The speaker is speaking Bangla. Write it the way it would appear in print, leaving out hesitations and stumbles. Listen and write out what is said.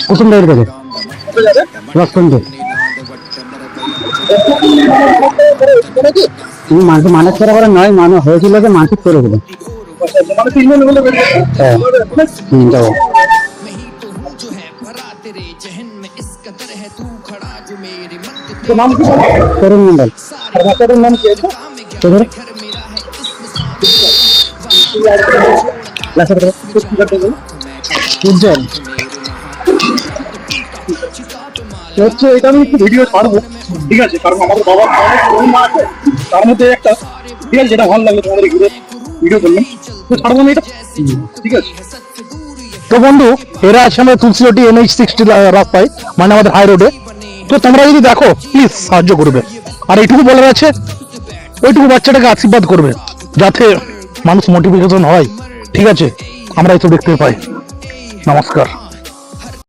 প্রথম গাড়ি থেকে রক্তন্ড মানুষ মানস করা করে নয়, মানুষ হয়েছিল যে মানসিক করে দিল। তরুণ মন্ডল। নাম কি আছে? উজ্জ্বল হচ্ছে। এটা আমি একটু ভিডিও ছাড়বো, ঠিক আছে, কারণ আমাদের বাবার মা আছে, তার মধ্যে একটা ঠিক আছে যেটা ভালো লাগে তোমাদের ঘুরে ভিডিও করলাম, তো ছাড়বো না এটা, ঠিক আছে। তো বন্ধু, এরা আছে আমাদের তুলসিয়াটি NH60 রাস্তায়, মানে আমাদের হাই রোডে। তো তোমরা যদি দেখো প্লিজ সাহায্য করবে, আর এইটুকু বলার আছে, ওইটুকু বাচ্চাটাকে আশীর্বাদ করবে যাতে মানুষ মোটিভেশন হয়, ঠিক আছে, আমরা এসব দেখতে পাই। নমস্কার।